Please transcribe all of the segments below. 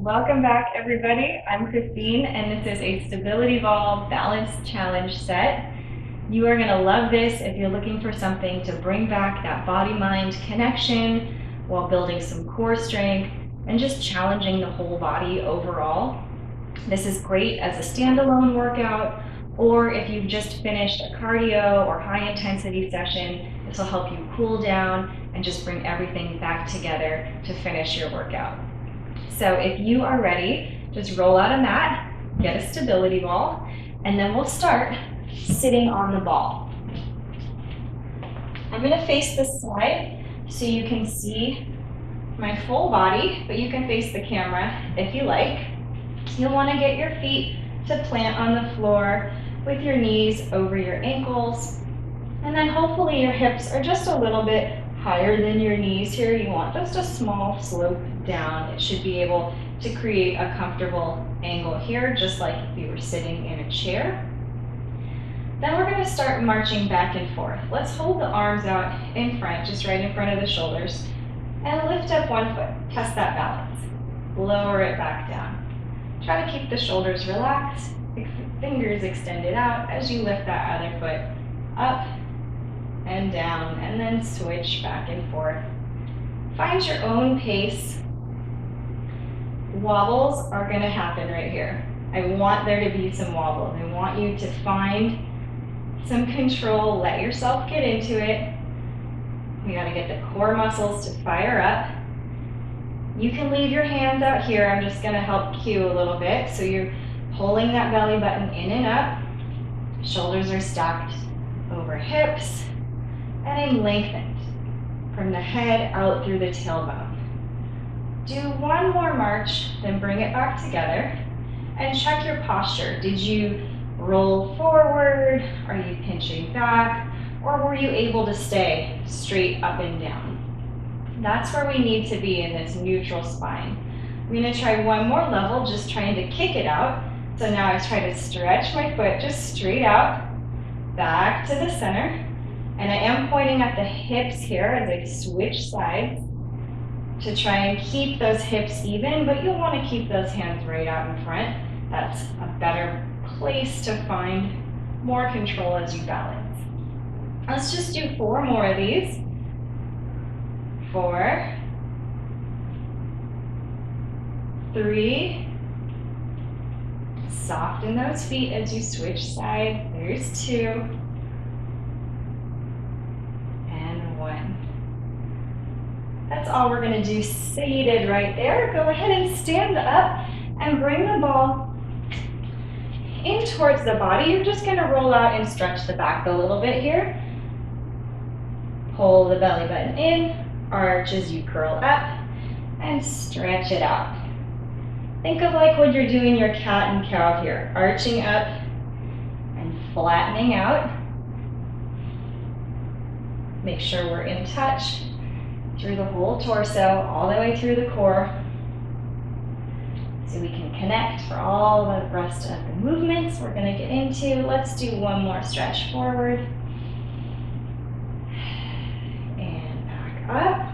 Welcome back, everybody. I'm Christine, and this is a Stability Ball Balance Challenge set. You are going to love this if you're looking for something to bring back that body-mind connection while building some core strength and just challenging the whole body overall. This is great as a standalone workout, or if you've just finished a cardio or high-intensity session, this will help you cool down and just bring everything back together to finish your workout. So if you are ready, just roll out a mat, get a stability ball, and then we'll start sitting on the ball. I'm going to face this side so you can see my full body, but you can face the camera if you like. You'll want to get your feet to plant on the floor with your knees over your ankles, and then hopefully your hips are just a little bit higher than your knees here. You want just a small slope down. It should be able to create a comfortable angle here, just like if you were sitting in a chair. Then we're going to start marching back and forth. Let's hold the arms out in front, just right in front of the shoulders, and lift up one foot. Test that balance. Lower it back down. Try to keep the shoulders relaxed, fingers extended out as you lift that other foot up and down, and then switch back and forth. Find your own pace. Wobbles are going to happen right here. I want there to be some wobble. I want you to find some control. Let yourself get into it. We got to get the core muscles to fire up. You can leave your hands out here. I'm just going to help cue a little bit. So you're pulling that belly button in and up. Shoulders are stacked over hips. And I'm lengthened from the head out through the tailbone. Do one more march, then bring it back together and check your posture. Did you roll forward? Are you pinching back? Or were you able to stay straight up and down? That's where we need to be in this neutral spine. I'm going to try one more level, just trying to kick it out. So now I try to stretch my foot just straight out, back to the center. And I am pointing at the hips here as I switch sides to try and keep those hips even, but you'll want to keep those hands right out in front. That's a better place to find more control as you balance. Let's just do 4 more of these. 4, 3, soften those feet as you switch sides. There's 2. 1. That's all we're going to do seated right there. Go ahead and stand up and bring the ball in towards the body. You're just going to roll out and stretch the back a little bit here. Pull the belly button in, arch as you curl up, and stretch it out. Think of like when you're doing your cat and cow here, arching up and flattening out. Make sure we're in touch through the whole torso, all the way through the core, so we can connect for all the rest of the movements we're going to get into. Let's do one more stretch forward and back up.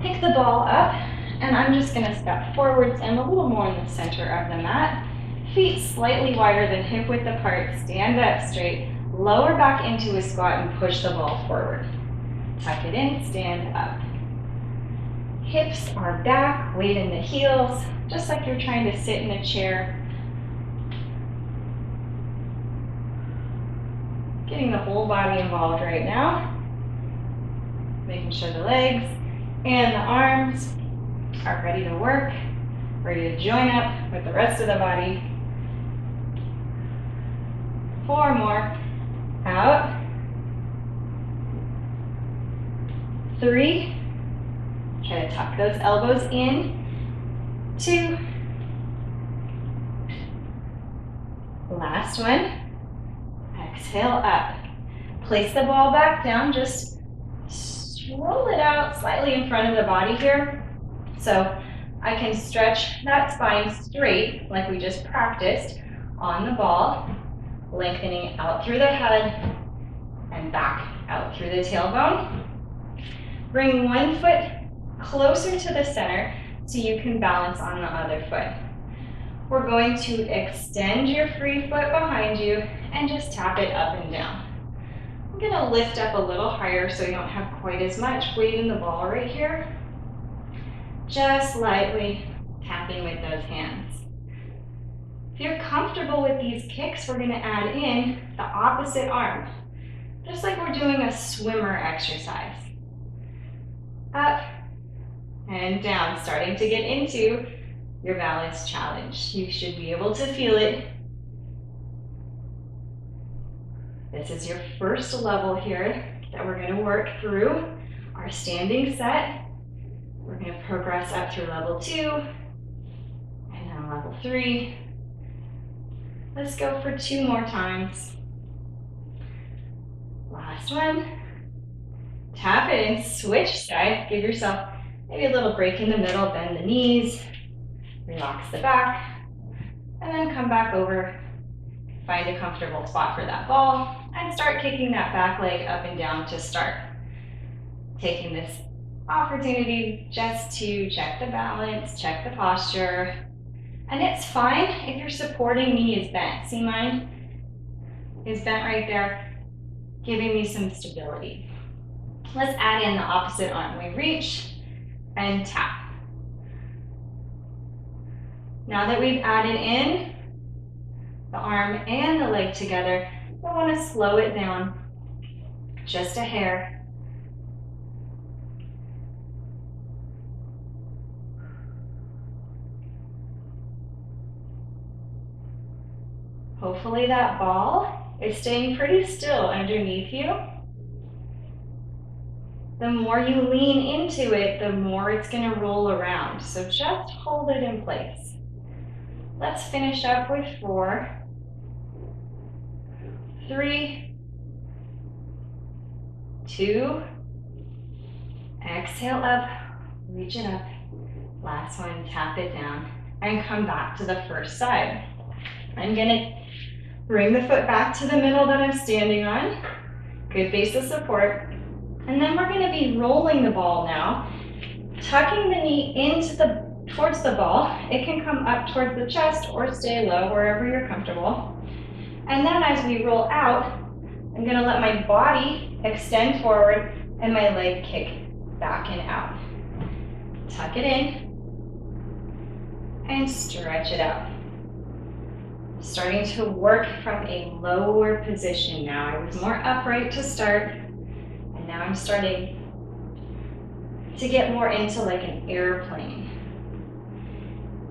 Pick the ball up, and I'm just going to step forwards and a little more in the center of the mat. Feet slightly wider than hip width apart. Stand up straight. Lower back into a squat and push the ball forward. Tuck it in, stand up. Hips are back, weight in the heels, just like you're trying to sit in a chair. Getting the whole body involved right now. Making sure the legs and the arms are ready to work, ready to join up with the rest of the body. 4 more. Out. 3. Try to tuck those elbows in. 2. Last one. Exhale up. Place the ball back down. Just roll it out slightly in front of the body here. So I can stretch that spine straight like we just practiced on the ball. Lengthening out through the head and back out through the tailbone. Bring one foot closer to the center so you can balance on the other foot. We're going to extend your free foot behind you and just tap it up and down. I'm gonna lift up a little higher so you don't have quite as much weight in the ball right here. Just lightly tapping with those hands. If you're comfortable with these kicks, we're gonna add in the opposite arm, just like we're doing a swimmer exercise. Up and down, starting to get into your balance challenge. You should be able to feel it. This is your first level here that we're going to work through our standing set. We're going to progress up through level 2 and then level 3. Let's go for 2 more times. Last one. Tap it and switch side. Give yourself maybe a little break in the middle, bend the knees, relax the back, and then come back over. Find a comfortable spot for that ball and start kicking that back leg up and down to start. Taking this opportunity just to check the balance, check the posture. And it's fine if your supporting knee is bent. See mine is bent right there, giving me some stability. Let's add in the opposite arm. We reach and tap. Now that we've added in the arm and the leg together, I want to slow it down just a hair. Hopefully that ball is staying pretty still underneath you. The more you lean into it, the more it's going to roll around. So just hold it in place. Let's finish up with 4, 3, 2, exhale up, reach it up. Last one, tap it down and come back to the first side. I'm gonna bring the foot back to the middle that I'm standing on. Good base of support. And then we're gonna be rolling the ball now, tucking the knee towards the ball. It can come up towards the chest or stay low, wherever you're comfortable. And then as we roll out, I'm gonna let my body extend forward and my leg kick back and out. Tuck it in and stretch it out. Starting to work from a lower position now. I was more upright to start, and now I'm starting to get more into like an airplane.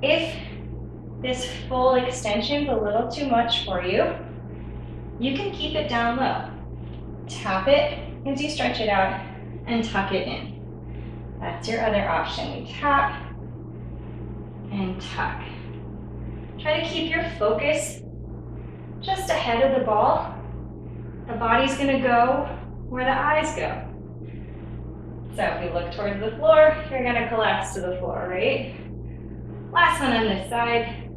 If this full extension is a little too much for you, you can keep it down low. Tap it as you stretch it out and tuck it in. That's your other option. We tap and tuck. Try to keep your focus just ahead of the ball. The body's gonna go where the eyes go. So if you look towards the floor, you're gonna collapse to the floor, right? Last one on this side.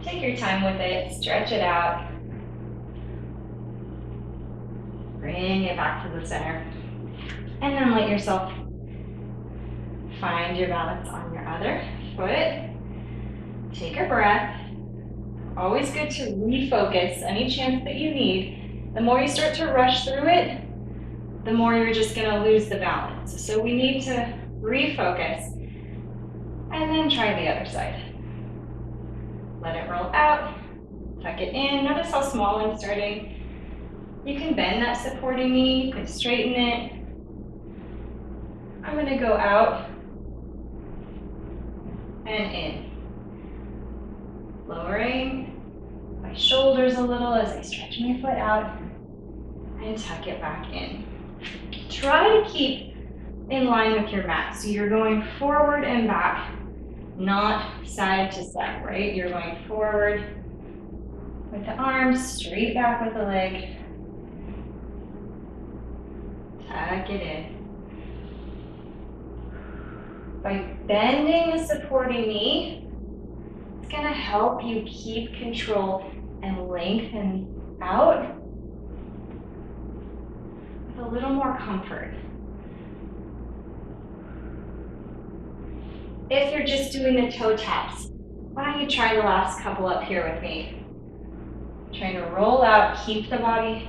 Take your time with it, stretch it out. Bring it back to the center. And then let yourself find your balance on your other foot. Take a breath. Always good to refocus any chance that you need. The more you start to rush through it, the more you're just gonna lose the balance. So we need to refocus and then try the other side. Let it roll out, tuck it in. Notice how small I'm starting. You can bend that supporting knee, you can straighten it. I'm gonna go out and in. Lowering my shoulders a little as I stretch my foot out and tuck it back in. Try to keep in line with your mat. So you're going forward and back, not side to side, right? You're going forward with the arms, straight back with the leg. Tuck it in. By bending the supporting knee, it's gonna help you keep control and lengthen out with a little more comfort. If you're just doing the toe taps, why don't you try the last couple up here with me? Trying to roll out, keep the body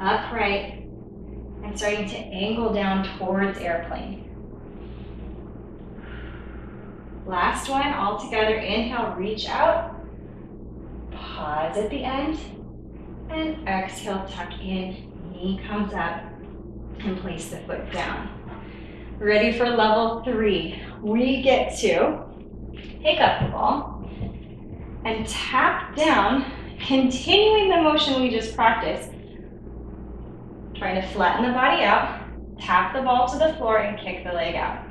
upright, and starting to angle down towards airplane. Last one, all together. Inhale, reach out. Pause at the end. And exhale, tuck in. Knee comes up. And place the foot down. Ready for level 3. We get to pick up the ball and tap down, continuing the motion we just practiced. Trying to flatten the body out, tap the ball to the floor and kick the leg out.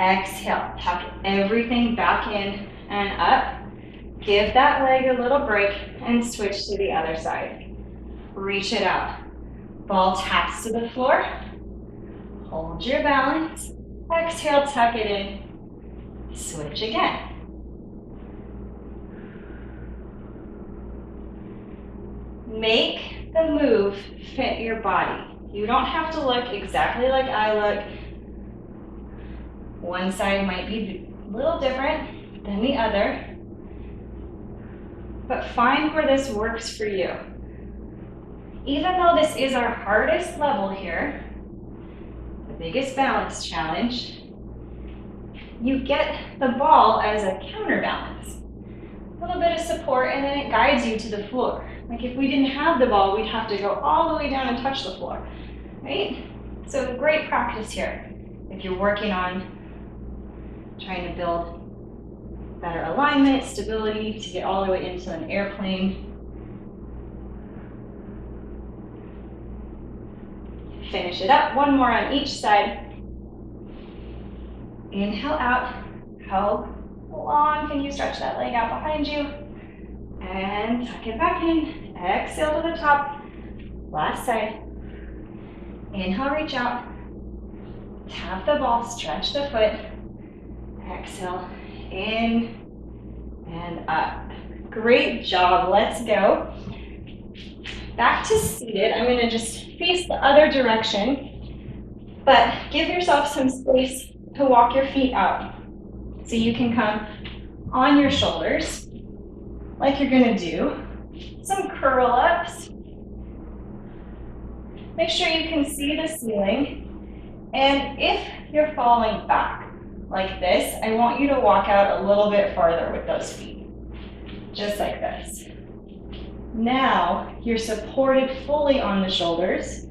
Exhale, tuck everything back in and up. Give that leg a little break and switch to the other side. Reach it out. Ball taps to the floor. Hold your balance. Exhale, tuck it in. Switch again. Make the move fit your body. You don't have to look exactly like I look. One side might be a little different than the other, but find where this works for you. Even though this is our hardest level here, the biggest balance challenge, you get the ball as a counterbalance. A little bit of support and then it guides you to the floor. Like if we didn't have the ball, we'd have to go all the way down and touch the floor, right? So great practice here. If you're working on trying to build better alignment, stability, to get all the way into an airplane. Finish it up, one more on each side. Inhale out, how long can you stretch that leg out behind you? And tuck it back in, exhale to the top, last side. Inhale, reach out, tap the ball, stretch the foot, exhale, in and up. Great job, let's go. Back to seated, I'm gonna just face the other direction, but give yourself some space to walk your feet out. So you can come on your shoulders, like you're gonna do some curl ups. Make sure you can see the ceiling. And if you're falling back like this, I want you to walk out a little bit farther with those feet, just like this. Now you're supported fully on the shoulders.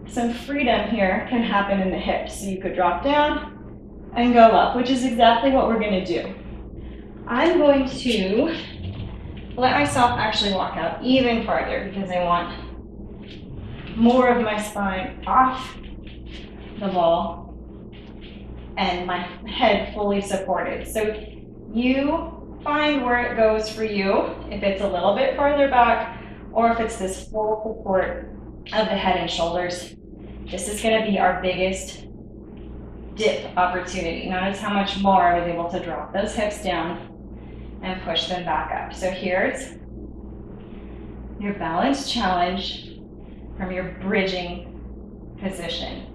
Some freedom here can happen in the hips. So you could drop down and go up, which is exactly what we're gonna do. I'm going to let myself actually walk out even farther because I want more of my spine off the ball and my head fully supported. So you find where it goes for you, if it's a little bit farther back or if it's this full support of the head and shoulders. This is going to be our biggest dip opportunity. Notice how much more I was able to drop those hips down and push them back up. So here's your balance challenge from your bridging position.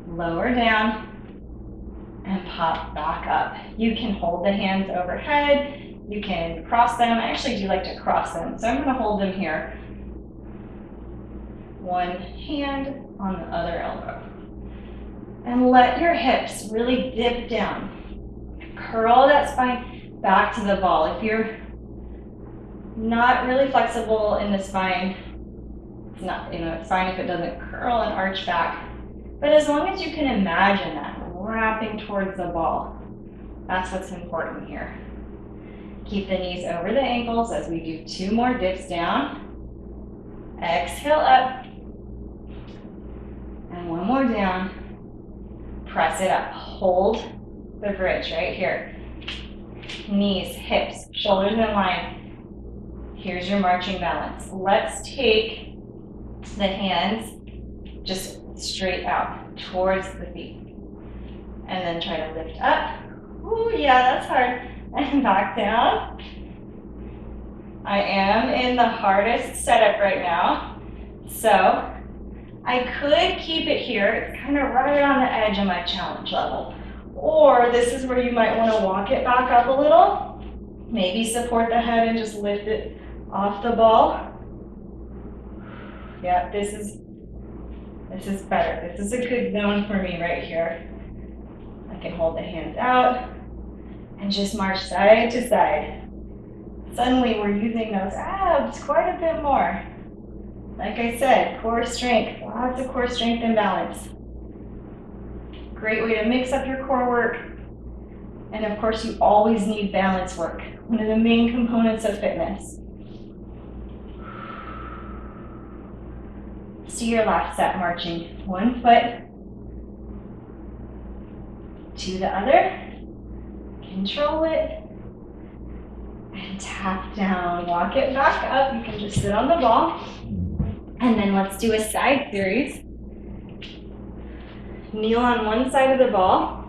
Lower down and pop back up. You can hold the hands overhead. You can cross them. I actually do like to cross them. So I'm going to hold them here. One hand on the other elbow. And let your hips really dip down. Curl that spine back to the ball. If you're not really flexible in the spine, it's fine if it doesn't curl and arch back. But as long as you can imagine that, wrapping towards the ball, that's what's important here. Keep the knees over the ankles as we do 2 more dips down. Exhale up. And 1 more down. Press it up. Hold the bridge right here. Knees, hips, shoulders in line. Here's your marching balance. Let's take the hands just straight out towards the feet. And then try to lift up. Ooh, yeah, that's hard. And back down. I am in the hardest setup right now. So I could keep it here. It's kind of right on the edge of my challenge level. Or this is where you might want to walk it back up a little. Maybe support the head and just lift it off the ball. Yeah, this is better. This is a good zone for me right here. I can hold the hands out and just march side to side. Suddenly we're using those abs quite a bit more. Like I said, core strength, lots of core strength and balance. Great way to mix up your core work. And of course, you always need balance work, one of the main components of fitness. Let's do your last set, marching one foot to the other. Control it. And tap down. Walk it back up. You can just sit on the ball. And then let's do a side series. Kneel on one side of the ball.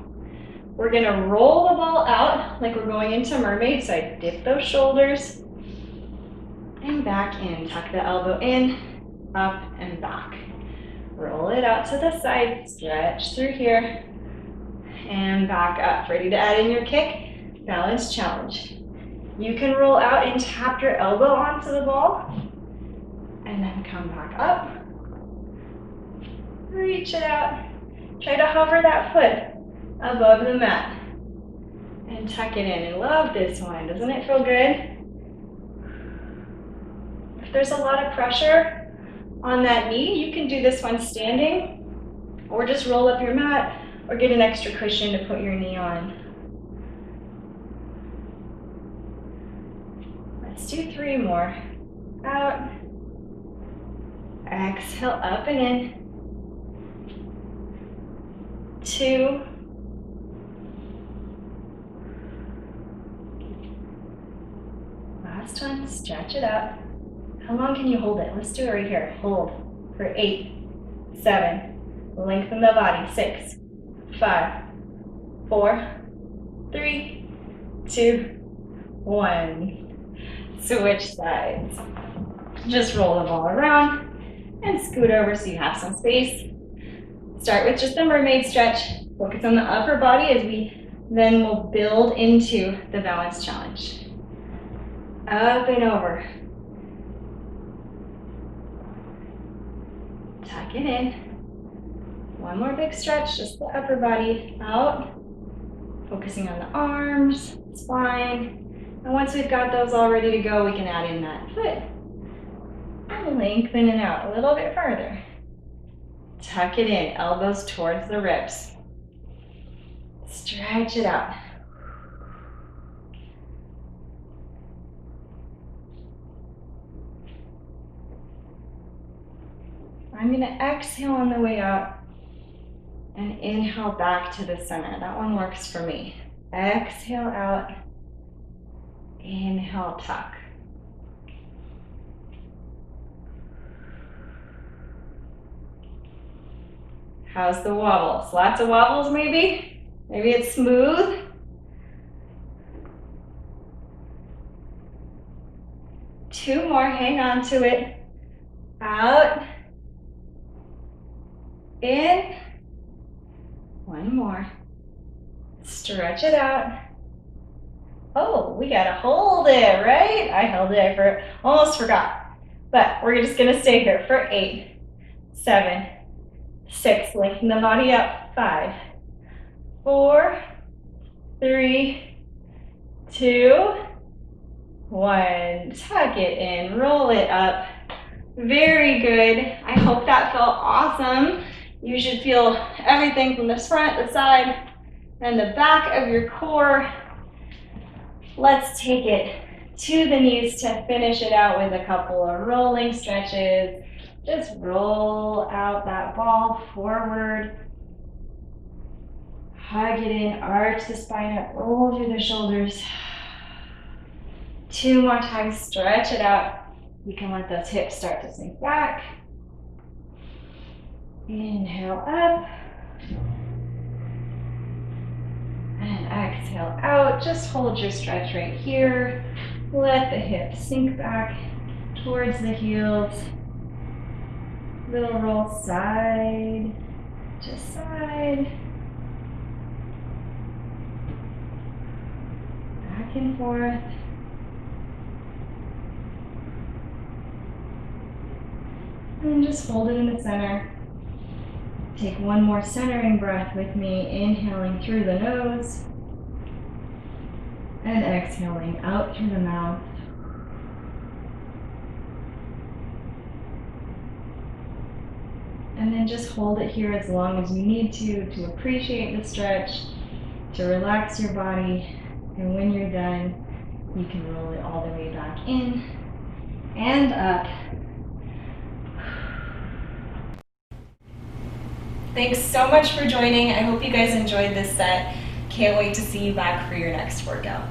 We're gonna roll the ball out like we're going into mermaid. So I dip those shoulders and back in. Tuck the elbow in, up and back. Roll it out to the side, stretch through here, and back up. Ready to add in your kick? Balance challenge. You can roll out and tap your elbow onto the ball, and then come back up. Reach it out. Try to hover that foot above the mat and tuck it in. I love this one. Doesn't it feel good? If there's a lot of pressure on that knee, you can do this one standing, or just roll up your mat, or get an extra cushion to put your knee on. Let's do 3 more. Out. Exhale, up and in. 2. Last one, stretch it out. How long can you hold it? Let's do it right here. Hold for 8, 7. Lengthen the body. 6, 5, 4, 3, 2, 1. Switch sides. Just roll the ball around and scoot over so you have some space. Start with just a mermaid stretch. Focus on the upper body as we then will build into the balance challenge. Up and over. Tuck it in. One more big stretch, just the upper body out. Focusing on the arms, spine. And once we've got those all ready to go, we can add in that foot. And lengthen it out a little bit further. Tuck it in, elbows towards the ribs. Stretch it out. I'm going to exhale on the way out and inhale back to the center. That one works for me. Exhale out. Inhale, tuck. How's the wobbles? Lots of wobbles maybe? Maybe it's smooth. Two more, hang on to it. Out. In. One more. Stretch it out. Oh, we gotta hold it, right? I held it, almost forgot. But we're just gonna stay here for 8, 7, 6, lengthen the body up, 5, 4, 3, 2, 1. Tuck it in, roll it up. Very good. I hope that felt awesome. You should feel everything from the front, the side, and the back of your core. Let's take it to the knees to finish it out with a couple of rolling stretches. Just roll out that ball forward. Hug it in, arch the spine up, roll through the shoulders. 2 more times, stretch it out. You can let those hips start to sink back. Inhale up. And exhale out. Just hold your stretch right here. Let the hips sink back towards the heels. Little roll side to side. Back and forth. And just hold it in the center. Take one more centering breath with me, inhaling through the nose and exhaling out through the mouth. And then just hold it here as long as you need to appreciate the stretch, to relax your body. And when you're done, you can roll it all the way back in and up. Thanks so much for joining. I hope you guys enjoyed this set. Can't wait to see you back for your next workout.